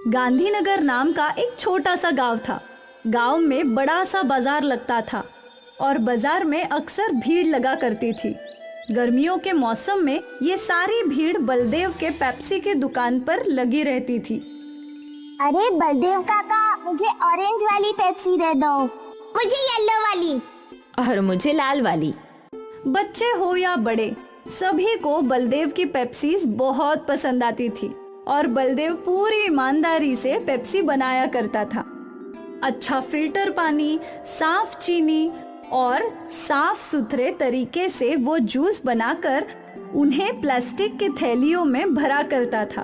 गांधीनगर नाम का एक छोटा सा गांव था। गांव में बड़ा सा बाजार लगता था और बाजार में अक्सर भीड़ लगा करती थी। गर्मियों के मौसम में ये सारी भीड़ बलदेव के पेप्सी के दुकान पर लगी रहती थी। अरे बलदेव काका, मुझे ऑरेंज वाली पेप्सी दे दो। मुझे येलो वाली। और मुझे लाल वाली। बच्चे हो या बड़े, सभी को बलदेव की पेप्सीज बहुत पसंद आती थी और बलदेव पूरी ईमानदारी से पेप्सी बनाया करता था। अच्छा फिल्टर पानी, साफ चीनी और साफ सुथरे तरीके से वो जूस बनाकर उन्हें प्लास्टिक की थैलियों में भरा करता था।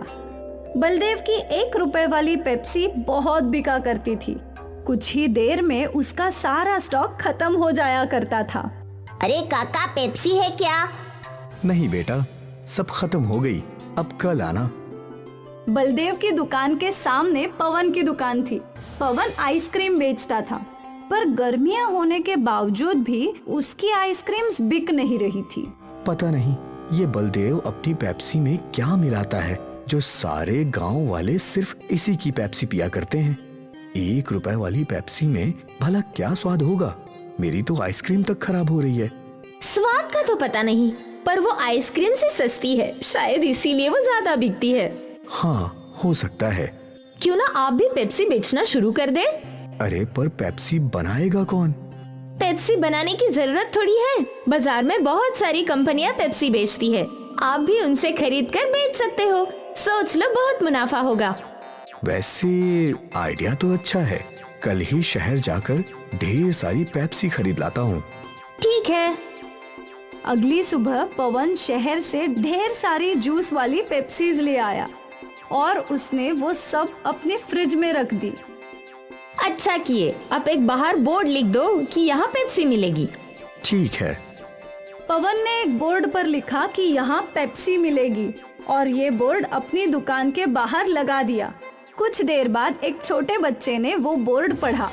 बलदेव की 1 रुपए वाली पेप्सी बहुत बिका करती थी। कुछ ही देर में उसका सारा स्टॉक खत्म हो जाया करता था। अरे काका, पेप्सी है क्या? नहीं बेटा, सब खत्म हो गई, अब कल आना। बलदेव की दुकान के सामने पवन की दुकान थी। पवन आइसक्रीम बेचता था, पर गर्मियां होने के बावजूद भी उसकी आइसक्रीम्स बिक नहीं रही थी। पता नहीं ये बलदेव अपनी पेप्सी में क्या मिलाता है जो सारे गांव वाले सिर्फ इसी की पेप्सी पिया करते हैं। 1 रुपए वाली पेप्सी में भला क्या स्वाद होगा? मेरी तो आइसक्रीम तक खराब हो रही है। स्वाद का तो पता नहीं, पर वो आइसक्रीम से सस्ती है, शायद इसीलिए वो ज्यादा बिकती है। हाँ, हो सकता है। क्यों ना आप भी पेप्सी बेचना शुरू कर दे? अरे पर पेप्सी बनाएगा कौन? पेप्सी बनाने की जरूरत थोड़ी है, बाजार में बहुत सारी कंपनियां पेप्सी बेचती है। आप भी उनसे खरीद कर बेच सकते हो। सोच लो, बहुत मुनाफा होगा। वैसे आइडिया तो अच्छा है, कल ही शहर जाकर ढेर सारी पेप्सी खरीद लाता हूँ। ठीक है। अगली सुबह पवन शहर से ढेर सारी जूस वाली पेप्सीज ले आया और उसने वो सब अपने फ्रिज में रख दी। अच्छा किए, आप एक बाहर बोर्ड लिख दो कि यहाँ पेप्सी मिलेगी। ठीक है। पवन ने एक बोर्ड पर लिखा कि यहाँ पेप्सी मिलेगी और ये बोर्ड अपनी दुकान के बाहर लगा दिया। कुछ देर बाद एक छोटे बच्चे ने वो बोर्ड पढ़ा।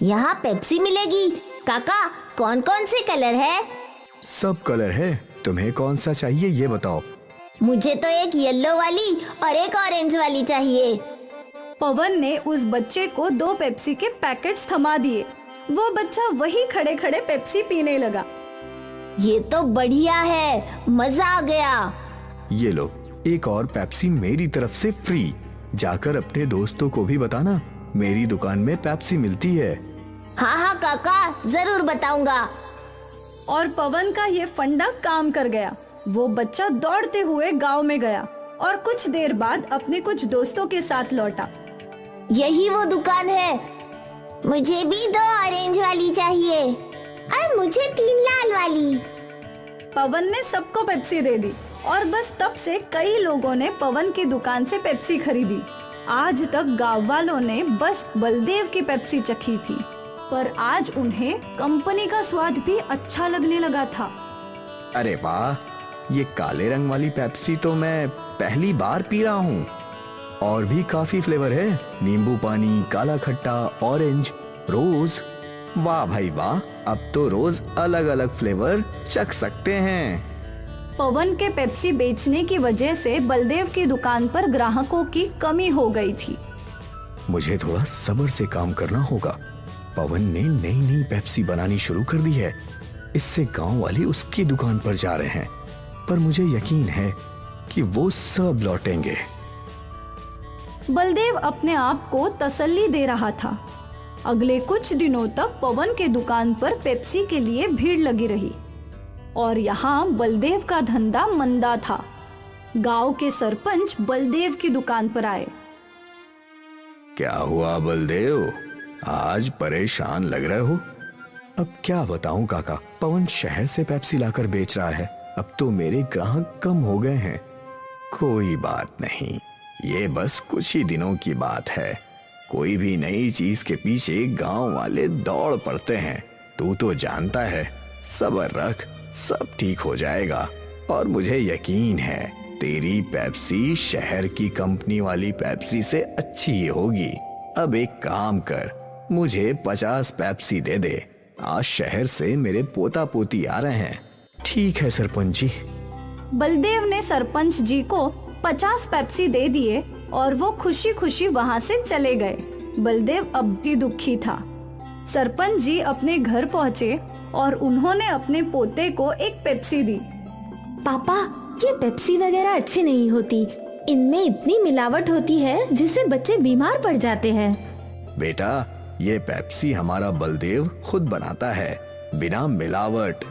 यहाँ पेप्सी मिलेगी। काका, कौन कौन से कलर है? सब कलर है, तुम्हें कौन सा चाहिए ये बताओ। मुझे तो एक येलो वाली और एक ऑरेंज वाली चाहिए। पवन ने उस बच्चे को 2 पेप्सी के पैकेट्स थमा दिए। वो बच्चा वही खड़े खड़े पेप्सी पीने लगा। ये तो बढ़िया है, मजा आ गया। ये लो, एक और पेप्सी मेरी तरफ से फ्री। जाकर अपने दोस्तों को भी बताना, मेरी दुकान में पेप्सी मिलती है। हाँ हाँ काका, जरूर बताऊंगा। और पवन का ये फंडा काम कर गया। वो बच्चा दौड़ते हुए गांव में गया और कुछ देर बाद अपने कुछ दोस्तों के साथ लौटा। यही वो दुकान है। मुझे भी 2 ऑरेंज वाली चाहिए और मुझे 3 लाल वाली। पवन ने सबको पेप्सी दे दी और बस तब से कई लोगों ने पवन की दुकान से पेप्सी खरीदी। आज तक गांव वालों ने बस बलदेव की पेप्सी चखी थी, पर आज उन्हें कंपनी का स्वाद भी अच्छा लगने लगा था। अरे वाह, ये काले रंग वाली पेप्सी तो मैं पहली बार पी रहा हूँ। और भी काफी फ्लेवर है, नींबू पानी, काला खट्टा, ऑरेंज, रोज। वाह भाई वाह, अब तो रोज अलग अलग फ्लेवर चख सकते हैं। पवन के पेप्सी बेचने की वजह से बलदेव की दुकान पर ग्राहकों की कमी हो गई थी। मुझे थोड़ा सब्र से काम करना होगा। पवन ने नई नई पेप्सी बनानी शुरू कर दी है। इससे गांव वाले उसकी दुकान पर जा रहे हैं, पर मुझे यकीन है कि वो सब लौटेंगे। बलदेव अपने आप को तसल्ली दे रहा था। अगले कुछ दिनों तक पवन के दुकान पर पेप्सी के लिए भीड़ लगी रही और यहाँ बलदेव का धंधा मंदा था। गांव के सरपंच बलदेव की दुकान पर आए। क्या हुआ बलदेव, आज परेशान लग रहे हो? अब क्या बताऊं काका, पवन शहर से पेप्सी लाकर बेच रहा है। अब तो मेरे ग्राहक कम हो गए हैं। कोई बात नहीं, ये बस कुछ ही दिनों की बात है। कोई भी नई चीज के पीछे गांव वाले दौड़ पड़ते हैं। तू तो जानता है, सब्र रख, सब ठीक हो जाएगा। और मुझे यकीन है तेरी पेप्सी शहर की कंपनी वाली पेप्सी से अच्छी ही होगी। अब एक काम कर, मुझे 50 पेप्सी दे दे। आज शहर से मेरे पोता पोती आ रहे हैं। ठीक है सरपंच जी। बलदेव ने सरपंच जी को 50 पेप्सी दे दिए और वो खुशी खुशी वहाँ से चले गए। बलदेव अब भी दुखी था। सरपंच जी अपने घर पहुँचे और उन्होंने अपने पोते को एक पेप्सी दी। पापा, ये पेप्सी वगैरह अच्छी नहीं होती। इनमें इतनी मिलावट होती है जिससे बच्चे बीमार पड़ जाते हैं। बेटा, ये पेप्सी हमारा बलदेव खुद बनाता है, बिना मिलावट,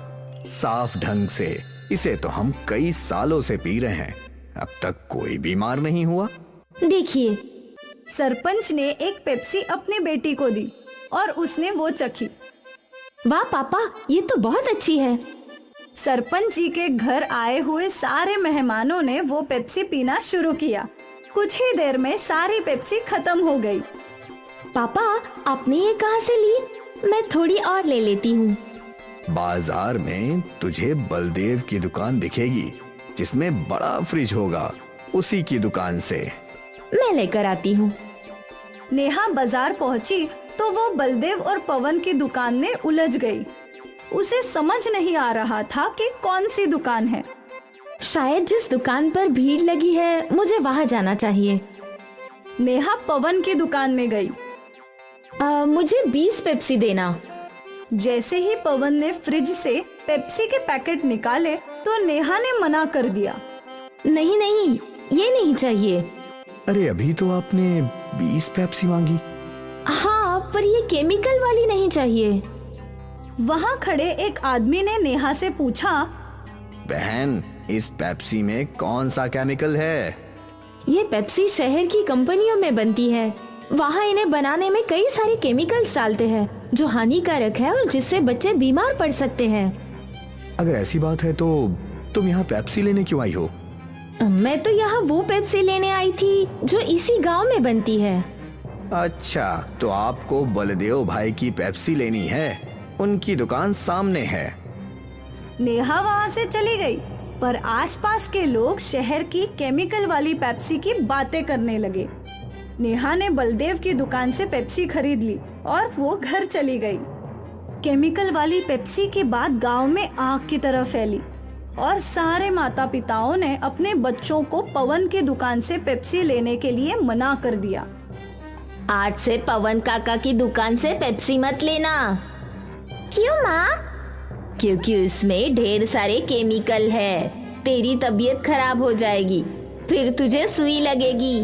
साफ ढंग से। इसे तो हम कई सालों से पी रहे हैं, अब तक कोई बीमार नहीं हुआ। देखिए, सरपंच ने एक पेप्सी अपनी बेटी को दी और उसने वो चखी। वाह पापा, ये तो बहुत अच्छी है। सरपंच जी के घर आए हुए सारे मेहमानों ने वो पेप्सी पीना शुरू किया। कुछ ही देर में सारी पेप्सी खत्म हो गई। पापा, आपने ये कहाँ से ली? मैं थोड़ी और ले लेती हूँ। बाजार में तुझे बलदेव की दुकान दिखेगी जिसमें बड़ा फ्रिज होगा, उसी की दुकान से। मैं लेकर आती हूँ। नेहा बाजार पहुंची तो वो बलदेव और पवन की दुकान में उलझ गई। उसे समझ नहीं आ रहा था कि कौन सी दुकान है। शायद जिस दुकान पर भीड़ लगी है, मुझे वहाँ जाना चाहिए। नेहा पवन की दुकान में गई। मुझे 20 पेप्सी देना। जैसे ही पवन ने फ्रिज से पेप्सी के पैकेट निकाले तो नेहा ने मना कर दिया। नहीं नहीं, ये नहीं चाहिए। अरे अभी तो आपने 20 पेप्सी मांगी। हाँ, पर ये केमिकल वाली नहीं चाहिए। वहाँ खड़े एक आदमी ने नेहा से पूछा, बहन, इस पेप्सी में कौन सा केमिकल है? ये पेप्सी शहर की कंपनियों में बनती है। वहाँ इन्हें बनाने में कई सारे केमिकल्स डालते हैं जो हानिकारक है और जिससे बच्चे बीमार पड़ सकते हैं। अगर ऐसी बात है तो तुम यहाँ पेप्सी लेने क्यों आई हो? मैं तो यहाँ वो पेप्सी लेने आई थी जो इसी गांव में बनती है। अच्छा, तो आपको बलदेव भाई की पेप्सी लेनी है? उनकी दुकान सामने है। नेहा वहाँ से चली गई, पर आसपास के लोग शहर की केमिकल वाली पेप्सी की बातें करने लगे। नेहा ने बलदेव की दुकान से पेप्सी खरीद ली और वो घर चली गई। केमिकल वाली पेप्सी के बाद गांव में आग की तरह फैली और सारे माता पिताओं ने अपने बच्चों को पवन की दुकान से पेप्सी लेने के लिए मना कर दिया। आज से पवन काका की दुकान से पेप्सी मत लेना। क्यों माँ? क्योंकि उसमें ढेर सारे केमिकल है। तेरी तबीयत खराब हो जाएगी, फिर तुझे सुई लगेगी।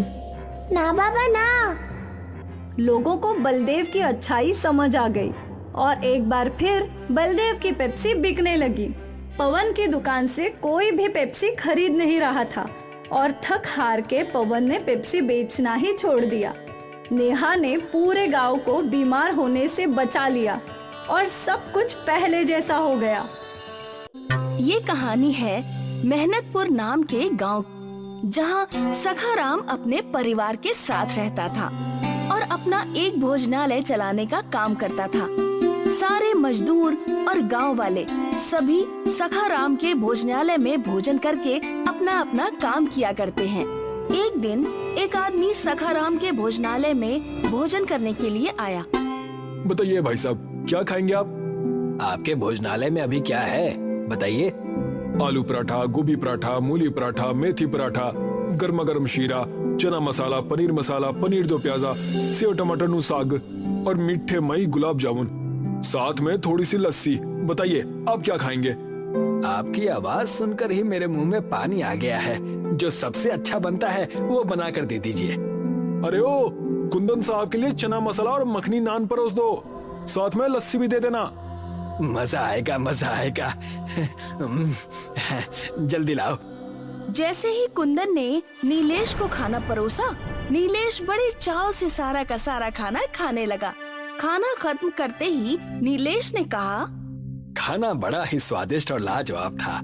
ना बाबा ना। लोगों को बलदेव की अच्छाई समझ आ गई और एक बार फिर बलदेव की पेप्सी बिकने लगी। पवन की दुकान से कोई भी पेप्सी खरीद नहीं रहा था और थक हार के पवन ने पेप्सी बेचना ही छोड़ दिया। नेहा ने पूरे गांव को बीमार होने से बचा लिया और सब कुछ पहले जैसा हो गया। ये कहानी है मेहनतपुर नाम के गांव, जहां सखाराम अपने परिवार के साथ रहता था और अपना एक भोजनालय चलाने का काम करता था। सारे मजदूर और गांव वाले सभी सखाराम के भोजनालय में भोजन करके अपना अपना काम किया करते हैं। एक दिन एक आदमी सखाराम के भोजनालय में भोजन करने के लिए आया। बताइए भाई साहब, क्या खाएंगे आप? आपके भोजनालय में अभी क्या है बताइए? आलू पराठा, गोभी पराठा, मूली पराठा, मेथी पराठा, गर्मा गर्म शीरा, चना मसाला, पनीर मसाला, पनीर दो प्याजा, सेव टमाटर नु साग और मीठे मई गुलाब जामुन, साथ में थोड़ी सी लस्सी। बताइए आप क्या खाएंगे? आपकी आवाज सुनकर ही मेरे मुंह में पानी आ गया है। जो सबसे अच्छा बनता है वो बना कर दे दीजिए। अरे ओ, कुंदन साहब के लिए चना मसाला और मखनी नान परोस दो, साथ में लस्सी भी दे देना। मजा आएगा, मजा आएगा। जल्दी लाओ। जैसे ही कुंदन ने नीलेश को खाना परोसा, नीलेश बड़े चाव से सारा का सारा खाना खाने लगा। खाना खत्म करते ही नीलेश ने कहा, खाना बड़ा ही स्वादिष्ट और लाजवाब था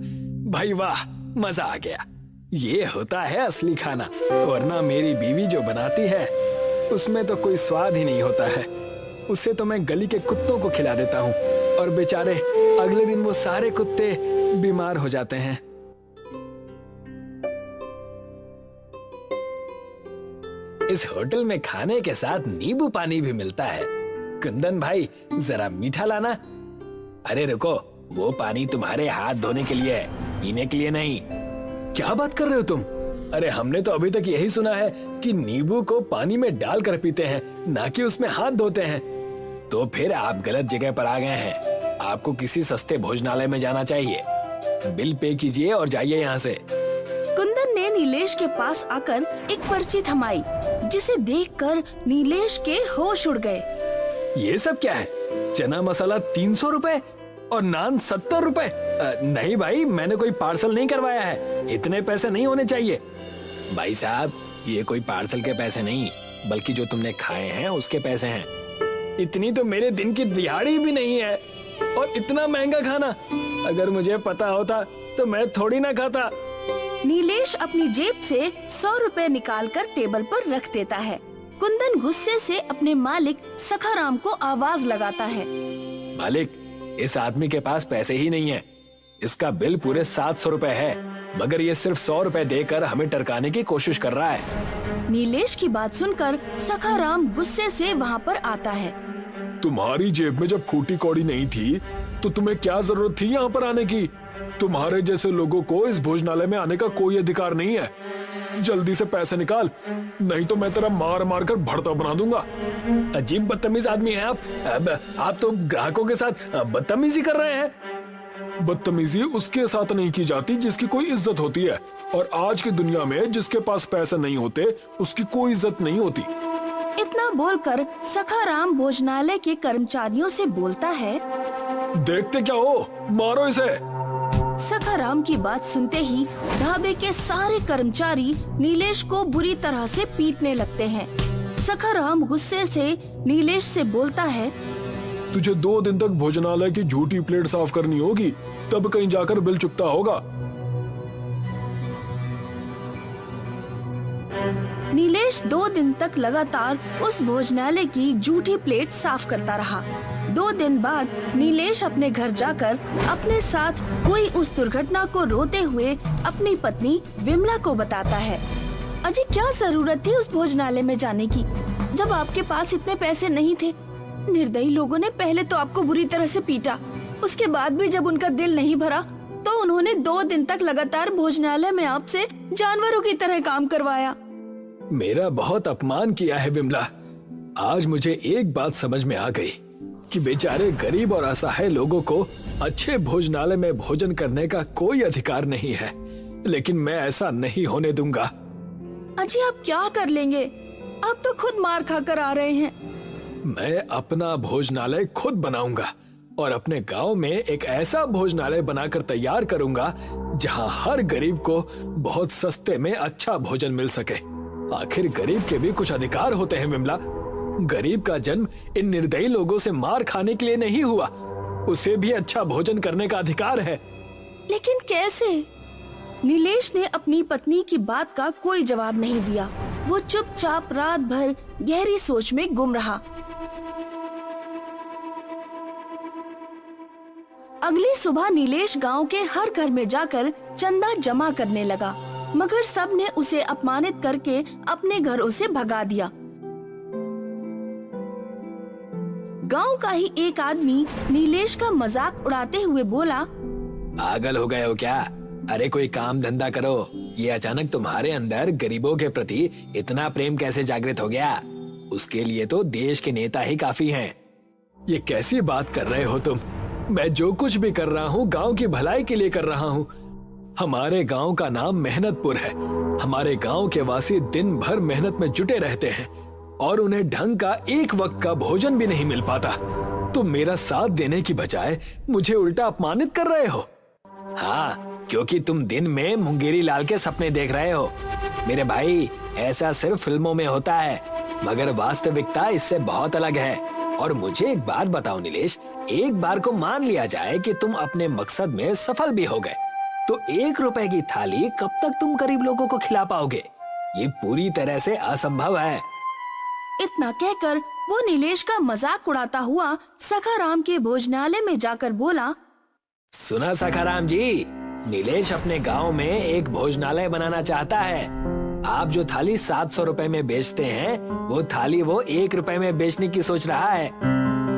भाई, वाह, मजा आ गया। ये होता है असली खाना, वरना मेरी बीवी जो बनाती है उसमें तो कोई स्वाद ही नहीं होता है। उसे तो मैं गली के कुत्तों को खिला देता हूँ और बेचारे अगले दिन वो सारे कुत्ते बीमार हो जाते हैं। इस होटल में खाने के साथ नींबू पानी भी मिलता है। कुंदन भाई, जरा मीठा लाना। अरे रुको, वो पानी तुम्हारे हाथ धोने के लिए है, पीने के लिए नहीं। क्या बात कर रहे हो तुम? अरे हमने तो अभी तक यही सुना है कि नींबू को पानी में डालकर पीते हैं, ना कि उसमें हाथ धोते हैं। तो फिर आप गलत जगह पर आ गए हैं। आपको किसी सस्ते भोजनालय में जाना चाहिए। बिल पे कीजिए और जाइए यहाँ से। कुंदन ने नीलेश के पास आकर एक पर्ची थमाई, जिसे देखकर नीलेश के होश उड़ गए। ये सब क्या है? चना मसाला 300 रुपए और नान 70 रुपए। नहीं भाई, मैंने कोई पार्सल नहीं करवाया है, इतने पैसे नहीं होने चाहिए। भाई साहब, ये कोई पार्सल के पैसे नहीं, बल्कि जो तुमने खाए हैं उसके पैसे हैं। इतनी तो मेरे दिन की दिहाड़ी भी नहीं है, और इतना महंगा खाना। अगर मुझे पता होता तो मैं थोड़ी ना खाता। नीलेश अपनी जेब से 100 रुपए निकालकर टेबल पर रख देता है। कुंदन गुस्से से अपने मालिक सखाराम को आवाज लगाता है। मालिक, इस आदमी के पास पैसे ही नहीं है। इसका बिल पूरे 700 रुपए है, मगर ये सिर्फ 100 रुपए देकर हमें टरकाने की कोशिश कर रहा है। नीलेश की बात सुनकर सखाराम गुस्से से वहाँ पर आता है। तुम्हारी जेब में जब फूटी कौड़ी नहीं थी तो तुम्हें क्या जरूरत थी यहाँ पर आने की? तुम्हारे जैसे लोगों को इस भोजनालय में आने का कोई अधिकार नहीं है। जल्दी से पैसे निकाल, नहीं तो मैं तेरा मार मार कर भड़ता बना दूंगा। अजीब बदतमीज आदमी हैं आप तो ग्राहकों के साथ बदतमीजी कर रहे हैं। बदतमीजी उसके साथ नहीं की जाती जिसकी कोई इज्जत होती है, और आज की दुनिया में जिसके पास पैसे नहीं होते उसकी कोई इज्जत नहीं होती। इतना बोलकर सखाराम भोजनालय के कर्मचारियों से बोलता है। देखते क्या हो, मारो इसे। सखाराम की बात सुनते ही ढाबे के सारे कर्मचारी नीलेश को बुरी तरह से पीटने लगते हैं। सखाराम गुस्से से नीलेश से बोलता है, तुझे 2 दिन तक भोजनालय की झूठी प्लेट साफ करनी होगी, तब कहीं जाकर बिल चुकता होगा। नीलेश 2 दिन तक लगातार उस भोजनालय की झूठी प्लेट साफ करता रहा। 2 दिन बाद नीलेश अपने घर जाकर अपने साथ हुई उस दुर्घटना को रोते हुए अपनी पत्नी विमला को बताता है। अजी, क्या जरूरत थी उस भोजनालय में जाने की, जब आपके पास इतने पैसे नहीं थे। निर्दयी लोगों ने पहले तो आपको बुरी तरह से पीटा, उसके बाद भी जब उनका दिल नहीं भरा तो उन्होंने 2 दिन तक लगातार भोजनालय में आपसे जानवरों की तरह काम करवाया। मेरा बहुत अपमान किया है विमला। आज मुझे एक बात समझ में आ गई कि बेचारे गरीब और असहाय लोगों को अच्छे भोजनालय में भोजन करने का कोई अधिकार नहीं है, लेकिन मैं ऐसा नहीं होने दूंगा। अजी, आप क्या कर लेंगे? आप तो खुद मार खाकर आ रहे हैं। मैं अपना भोजनालय खुद बनाऊंगा और अपने गांव में एक ऐसा भोजनालय बनाकर तैयार करूंगा जहां हर गरीब को बहुत सस्ते में अच्छा भोजन मिल सके। आखिर गरीब के भी कुछ अधिकार होते हैं विमला। गरीब का जन्म इन निर्दयी लोगों से मार खाने के लिए नहीं हुआ, उसे भी अच्छा भोजन करने का अधिकार है। लेकिन कैसे? नीलेश ने अपनी पत्नी की बात का कोई जवाब नहीं दिया। वो चुपचाप रात भर गहरी सोच में गुम रहा। अगली सुबह नीलेश गांव के हर घर में जाकर चंदा जमा करने लगा, मगर सब ने उसे अपमानित करके अपने घरों से भगा दिया। गांव का ही एक आदमी नीलेश का मजाक उड़ाते हुए बोला, पागल हो गए हो क्या? अरे कोई काम धंधा करो। ये अचानक तुम्हारे अंदर गरीबों के प्रति इतना प्रेम कैसे जागृत हो गया? उसके लिए तो देश के नेता ही काफी हैं। ये कैसी बात कर रहे हो तुम? मैं जो कुछ भी कर रहा हूँ गांव की भलाई के लिए कर रहा हूँ। हमारे गांव का नाम मेहनतपुर है। हमारे गांव के वासी दिन भर मेहनत में जुटे रहते हैं और उन्हें ढंग का एक वक्त का भोजन भी नहीं मिल पाता। तुम मेरा साथ देने की बजाय मुझे उल्टा अपमानित कर रहे हो। हाँ, क्योंकि तुम दिन में मुंगेरी लाल के सपने देख रहे हो। मेरे भाई, ऐसा सिर्फ फिल्मों में होता है, मगर वास्तविकता इससे बहुत अलग है। और मुझे एक बात बताओ नीलेश, एक बार को मान लिया जाए कि तुम अपने मकसद में सफल भी हो गए, तो 1 रुपए की थाली कब तक तुम गरीब लोगों को खिला पाओगे? ये पूरी तरह से असंभव है। इतना कहकर वो नीलेश का मजाक उड़ाता हुआ सखाराम के भोजनालय में जाकर बोला, सुना सखाराम जी, नीलेश अपने गांव में एक भोजनालय बनाना चाहता है। आप जो थाली 700 रुपए में बेचते हैं, वो थाली वो 1 रुपए में बेचने की सोच रहा है।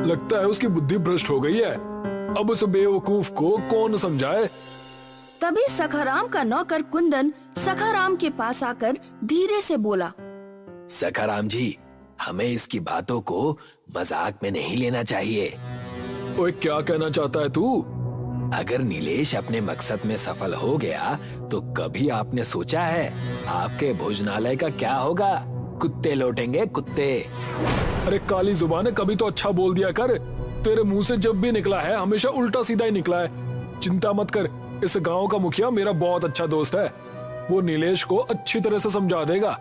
लगता है उसकी बुद्धि भ्रष्ट हो गई है। अब उस बेवकूफ को कौन समझाए? तभी सखाराम का नौकर कुंदन सखाराम के पास आकर धीरे से बोला, सखाराम जी, हमें इसकी बातों को मजाक में नहीं लेना चाहिए। ओए क्या कहना चाहता है तू? अगर नीलेश अपने मकसद में सफल हो गया तो कभी आपने सोचा है आपके भोजनालय का क्या होगा? कुत्ते लौटेंगे, कुत्ते। अरे काली जुबान है, कभी तो अच्छा बोल दिया कर। तेरे मुंह से जब भी निकला है हमेशा उल्टा सीधा ही निकला है। चिंता मत कर, इस गांव का मुखिया मेरा बहुत अच्छा दोस्त है, वो नीलेश को अच्छी तरह से समझा देगा।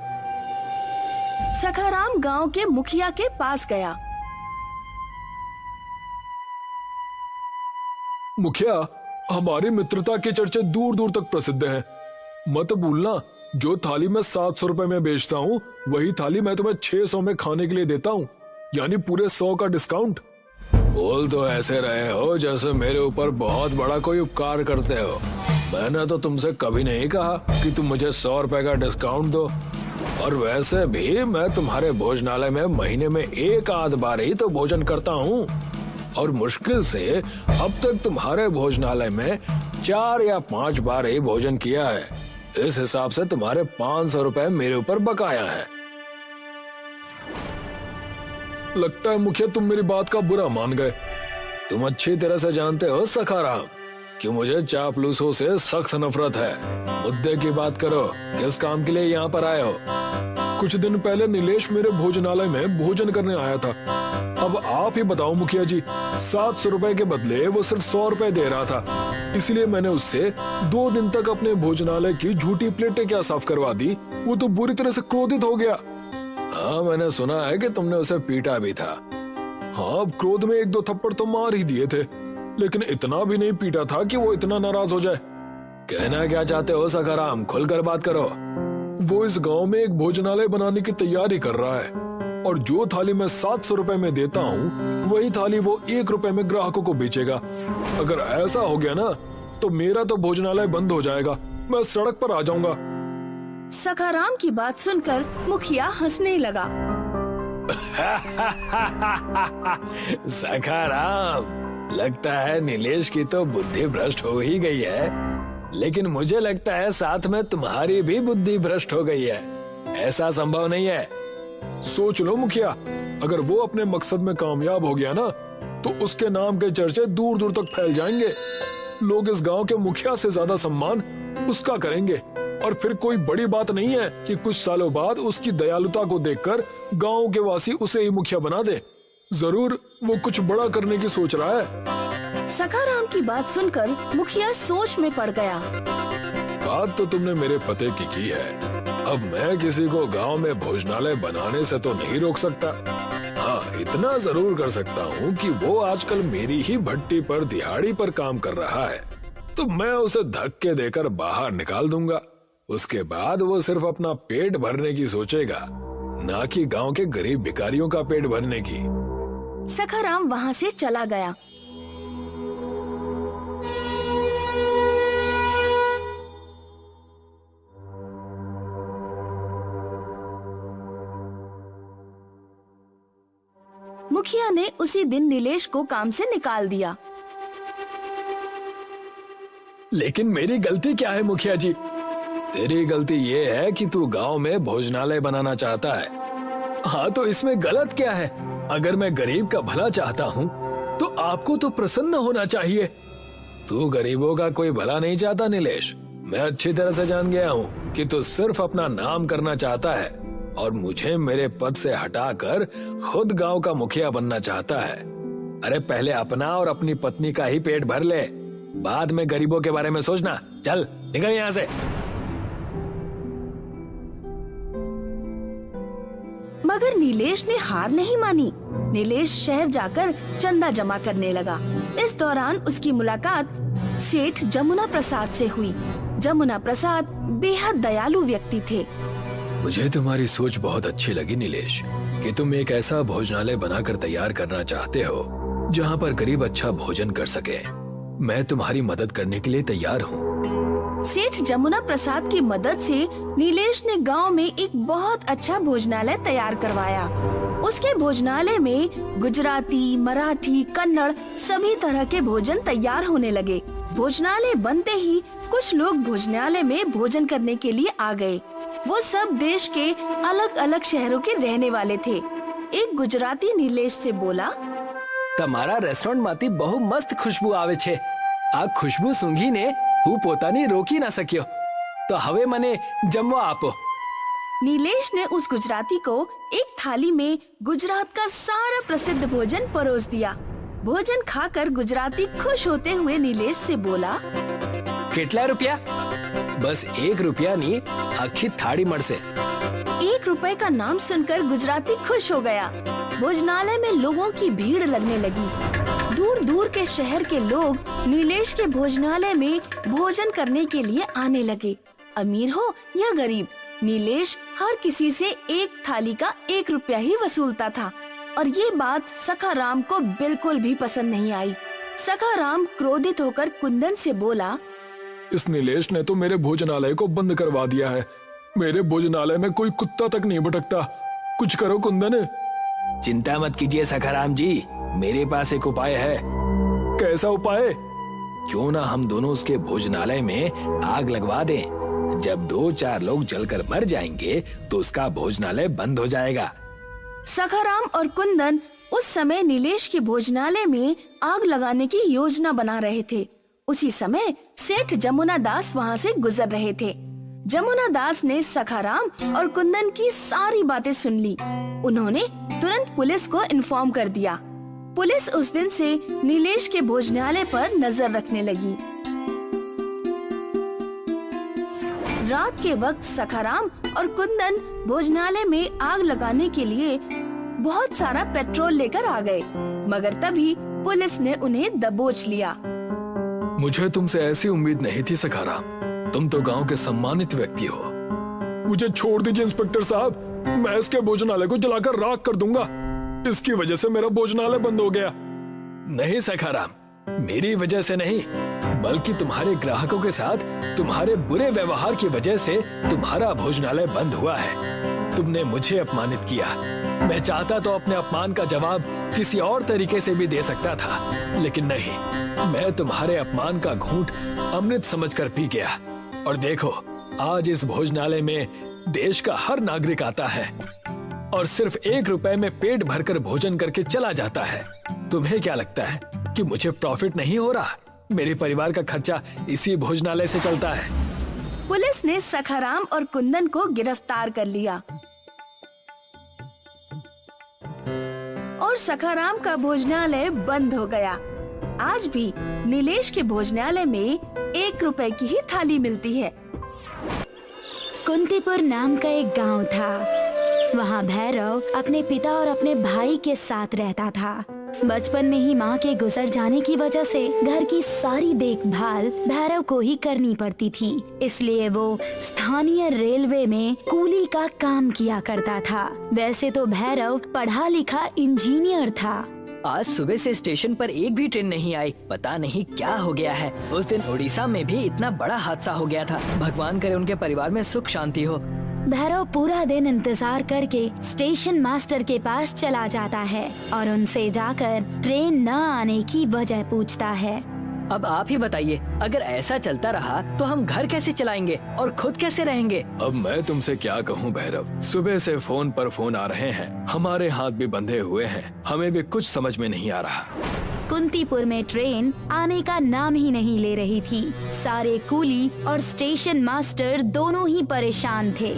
सखाराम गांव के मुखिया के पास गया। मुखिया, हमारी मित्रता के चर्चे दूर दूर तक प्रसिद्ध हैं। मत भूलना, जो थाली मैं 700 रुपए में बेचता हूँ वही थाली मैं तुम्हें 600 में खाने के लिए देता हूँ, यानी पूरे 100 का डिस्काउंट। बोल तो ऐसे रहे हो जैसे मेरे ऊपर बहुत बड़ा कोई उपकार करते हो। मैंने तो तुमसे कभी नहीं कहा कि तुम मुझे 100 रुपए का डिस्काउंट दो। और वैसे भी मैं तुम्हारे भोजनालय में महीने में 1 आध बार ही तो भोजन करता हूँ, और मुश्किल से अब तक तुम्हारे भोजनालय में 4 या 5 बार ही भोजन किया है। इस हिसाब से तुम्हारे 500 रुपए मेरे ऊपर बकाया है। लगता है मुखिया तुम मेरी बात का बुरा मान गए। तुम अच्छी तरह से जानते हो सखाराम कि मुझे चापलूसों से सख्त नफरत है। मुद्दे की बात करो, किस काम के लिए यहाँ पर आए हो? कुछ दिन पहले नीलेश मेरे भोजनालय में भोजन करने आया था। अब आप ही बताओ मुखिया जी, 700 रुपए के बदले वो सिर्फ 100 रुपए दे रहा था, इसलिए मैंने उससे 2 दिन तक अपने भोजनालय की झूठी प्लेटें क्या साफ करवा दी। वो तो बुरी तरह से क्रोधित हो गया। हाँ, मैंने सुना है कि तुमने उसे पीटा भी था। हाँ, अब क्रोध में 1-2 थप्पड़ तो मार ही दिए थे, लेकिन इतना भी नहीं पीटा था कि वो इतना नाराज हो जाए। कहना क्या चाहते हो सखाराम, खुलकर बात करो। वो इस गांव में एक भोजनालय बनाने की तैयारी कर रहा है, और जो थाली मैं 700 रुपए में देता हूँ वही थाली वो 1 रुपए में ग्राहकों को बेचेगा। अगर ऐसा हो गया ना तो मेरा तो भोजनालय बंद हो जाएगा, मैं सड़क पर आ जाऊंगा। सखाराम की बात सुनकर मुखिया हंसने लगा। सखाराम, लगता है नीलेश की तो बुद्धि भ्रष्ट हो ही गई है, लेकिन मुझे लगता है साथ में तुम्हारी भी बुद्धि भ्रष्ट हो गई है। ऐसा संभव नहीं है। सोच लो मुखिया, अगर वो अपने मकसद में कामयाब हो गया ना तो उसके नाम के चर्चे दूर दूर तक फैल जाएंगे। लोग इस गांव के मुखिया से ज्यादा सम्मान उसका करेंगे, और फिर कोई बड़ी बात नहीं है कि कुछ सालों बाद उसकी दयालुता को देखकर गांव के वासी उसे ही मुखिया बना दे। जरूर वो कुछ बड़ा करने की सोच रहा है। सखाराम की बात सुनकर मुखिया सोच में पड़ गया। बात तो तुमने मेरे पते की है। अब मैं किसी को गांव में भोजनालय बनाने से तो नहीं रोक सकता। हाँ, इतना जरूर कर सकता हूँ कि वो आजकल मेरी ही भट्टी पर दिहाड़ी पर काम कर रहा है, तो मैं उसे धक्के देकर बाहर निकाल दूंगा। उसके बाद वो सिर्फ अपना पेट भरने की सोचेगा, ना कि गांव के गरीब भिखारियों का पेट भरने की। सखाराम वहाँ से चला गया। मुखिया ने उसी दिन नीलेश को काम से निकाल दिया। लेकिन मेरी गलती क्या है मुखिया जी? तेरी गलती ये है कि तू गांव में भोजनालय बनाना चाहता है। हाँ, तो इसमें गलत क्या है? अगर मैं गरीब का भला चाहता हूँ तो आपको तो प्रसन्न होना चाहिए। तू गरीबों का कोई भला नहीं चाहता नीलेश। मैं अच्छी तरह से जान गया हूँ कि तू सिर्फ अपना नाम करना चाहता है और मुझे मेरे पद से हटाकर खुद गांव का मुखिया बनना चाहता है। अरे पहले अपना और अपनी पत्नी का ही पेट भर ले, बाद में गरीबों के बारे में सोचना। चल निकल यहाँ से। मगर नीलेश ने हार नहीं मानी। नीलेश शहर जाकर चंदा जमा करने लगा। इस दौरान उसकी मुलाकात सेठ जमुना प्रसाद से हुई। जमुना प्रसाद बेहद दयालु व्यक्ति थे। मुझे तुम्हारी सोच बहुत अच्छी लगी नीलेश, कि तुम एक ऐसा भोजनालय बनाकर तैयार करना चाहते हो जहाँ पर गरीब अच्छा भोजन कर सके। मैं तुम्हारी मदद करने के लिए तैयार हूँ। सेठ जमुना प्रसाद की मदद से नीलेश ने गांव में एक बहुत अच्छा भोजनालय तैयार करवाया। उसके भोजनालय में गुजराती, मराठी, कन्नड़ सभी तरह के भोजन तैयार होने लगे। भोजनालय बनते ही कुछ लोग भोजनालय में भोजन करने के लिए आ गए। वो सब देश के अलग अलग शहरों के रहने वाले थे। एक गुजराती नीलेश से बोला, તમારા રેસ્ટોરન્ટમાંથી બહુ મસ્ત ખુશ્બુ આવે છે। આ ખુશ્બુ સૂંઘીને હું પોતાની રોકી ના શક્યો। તો હવે મને જમવા આપો। नीलेश ने उस गुजराती को एक थाली में गुजरात का सारा प्रसिद्ध भोजन परोस दिया। भोजन खाकर गुजराती खुश होते हुए नीलेश से बोला, કેટલા રૂપિયા? બસ 1 રૂપિયાની આખી થાળી મળશે। 1 रुपए का नाम सुनकर गुजराती खुश हो गया। भोजनालय में लोगों की भीड़ लगने लगी। दूर दूर के शहर के लोग नीलेश के भोजनालय में भोजन करने के लिए आने लगे। अमीर हो या गरीब, नीलेश हर किसी से एक थाली का 1 रुपया ही वसूलता था। और ये बात सखाराम को बिल्कुल भी पसंद नहीं आई। सखाराम क्रोधित होकर कुंदन से बोला, इस नीलेश ने तो मेरे भोजनालय को बंद करवा दिया है। मेरे भोजनालय में कोई कुत्ता तक नहीं भटकता। कुछ करो कुंदन। चिंता मत कीजिए सखाराम जी, मेरे पास एक उपाय है। कैसा उपाय? क्यों ना हम दोनों उसके भोजनालय में आग लगवा दें। जब 2-4 लोग जलकर मर जाएंगे तो उसका भोजनालय बंद हो जाएगा। सखाराम और कुंदन उस समय नीलेश के भोजनालय में आग लगाने की योजना बना रहे थे। उसी समय सेठ जमुना दास वहाँ से गुजर रहे थे। जमुना दास ने सखाराम और कुंदन की सारी बातें सुन ली। उन्होंने तुरंत पुलिस को इन्फॉर्म कर दिया। पुलिस उस दिन से नीलेश के भोजनालय पर नजर रखने लगी। रात के वक्त सखाराम और कुंदन भोजनालय में आग लगाने के लिए बहुत सारा पेट्रोल लेकर आ गए, मगर तभी पुलिस ने उन्हें दबोच लिया। मुझे तुमसे ऐसी उम्मीद नहीं थी सखाराम। तुम तो गांव के सम्मानित व्यक्ति हो। मुझे छोड़ दीजिए इंस्पेक्टर साहब, मैं इसके भोजनालय को जलाकर राख कर दूंगा। इसकी वजह से मेरा भोजनालय बंद हो गया। नहीं सखाराम, मेरी वजह से नहीं, बल्कि तुम्हारे ग्राहकों के साथ तुम्हारे बुरे व्यवहार की वजह से तुम्हारा भोजनालय बंद हुआ है। तुमने मुझे अपमानित किया। मैं चाहता तो अपने अपमान का जवाब किसी और तरीके से भी दे सकता था, लेकिन नहीं, मैं तुम्हारे अपमान का घूंट अमृत समझकर पी गया। और देखो, आज इस भोजनालय में देश का हर नागरिक आता है और सिर्फ 1 रुपए में पेट भरकर भोजन करके चला जाता है। तुम्हें क्या लगता है कि मुझे प्रॉफिट नहीं हो रहा? मेरे परिवार का खर्चा इसी भोजनालय से चलता है। पुलिस ने सखाराम और कुंदन को गिरफ्तार कर लिया और सखाराम का भोजनालय बंद हो गया। आज भी नीलेश के भोजनालय में 1 रुपए की ही थाली मिलती है। कुंतीपुर नाम का एक गांव था। वहाँ भैरव अपने पिता और अपने भाई के साथ रहता था। बचपन में ही माँ के गुजर जाने की वजह से घर की सारी देखभाल भैरव को ही करनी पड़ती थी, इसलिए वो स्थानीय रेलवे में कूली का काम किया करता था। वैसे तो भैरव पढ़ा लिखा इंजीनियर था। आज सुबह से स्टेशन पर एक भी ट्रेन नहीं आई। पता नहीं क्या हो गया है। उस दिन उड़ीसा में भी इतना बड़ा हादसा हो गया था। भगवान करे उनके परिवार में सुख शांति हो। भैरव पूरा दिन इंतजार करके स्टेशन मास्टर के पास चला जाता है और उनसे जाकर ट्रेन न आने की वजह पूछता है। अब आप ही बताइए, अगर ऐसा चलता रहा तो हम घर कैसे चलाएंगे और खुद कैसे रहेंगे? अब मैं तुमसे क्या कहूँ भैरव, सुबह से फोन पर फोन आ रहे हैं, हमारे हाथ भी बंधे हुए हैं, हमें भी कुछ समझ में नहीं आ रहा। कुंतीपुर में ट्रेन आने का नाम ही नहीं ले रही थी। सारे कूली और स्टेशन मास्टर दोनों ही परेशान थे।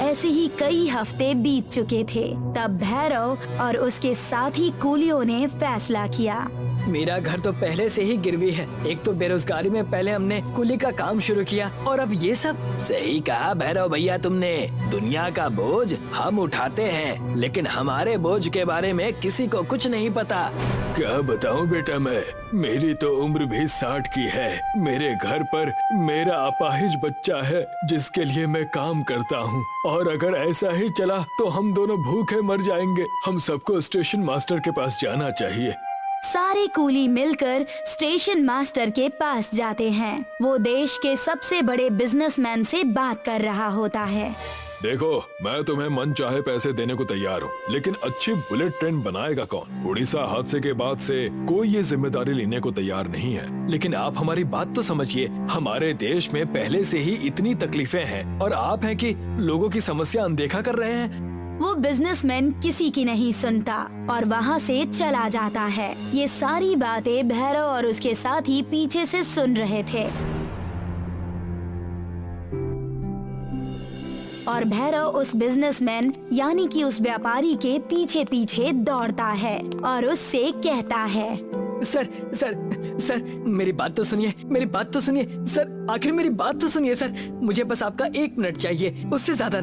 ऐसे ही कई हफ्ते बीत चुके थे। तब भैरव और उसके साथी कूलियों ने फैसला किया। मेरा घर तो पहले से ही गिरवी है। एक तो बेरोजगारी में पहले हमने कुली का काम शुरू किया और अब ये सब। सही कहा भैरव भैया तुमने। दुनिया का बोझ हम उठाते हैं, लेकिन हमारे बोझ के बारे में किसी को कुछ नहीं पता। क्या बताऊं बेटा, मैं मेरी तो उम्र भी 60 की है। मेरे घर पर मेरा अपाहिज बच्चा है जिसके लिए मैं काम करता हूँ, और अगर ऐसा ही चला तो हम दोनों भूखे मर जाएंगे। हम सबको स्टेशन मास्टर के पास जाना चाहिए। सारे कूली मिलकर स्टेशन मास्टर के पास जाते हैं। वो देश के सबसे बड़े बिजनेसमैन से बात कर रहा होता है। देखो, मैं तुम्हें मन चाहे पैसे देने को तैयार हूँ, लेकिन अच्छी बुलेट ट्रेन बनाएगा कौन? उड़ीसा हादसे के बाद से कोई ये जिम्मेदारी लेने को तैयार नहीं है। लेकिन आप हमारी बात तो समझिए, हमारे देश में पहले से ही इतनी तकलीफें हैं और आप हैं कि लोगों की समस्या अनदेखा कर रहे हैं। वो बिजनेसमैन किसी की नहीं सुनता और वहाँ से चला जाता है। ये सारी बातें भैरव और उसके साथी पीछे से सुन रहे थे और भैरव उस बिजनेसमैन यानी कि उस व्यापारी के पीछे पीछे दौड़ता है और उससे कहता है, सर सर सर मेरी बात तो सुनिए, मेरी बात तो सुनिए सर, आखिर मेरी बात तो सुनिए सर, मुझे बस आपका 1 मिनट चाहिए, उससे ज्यादा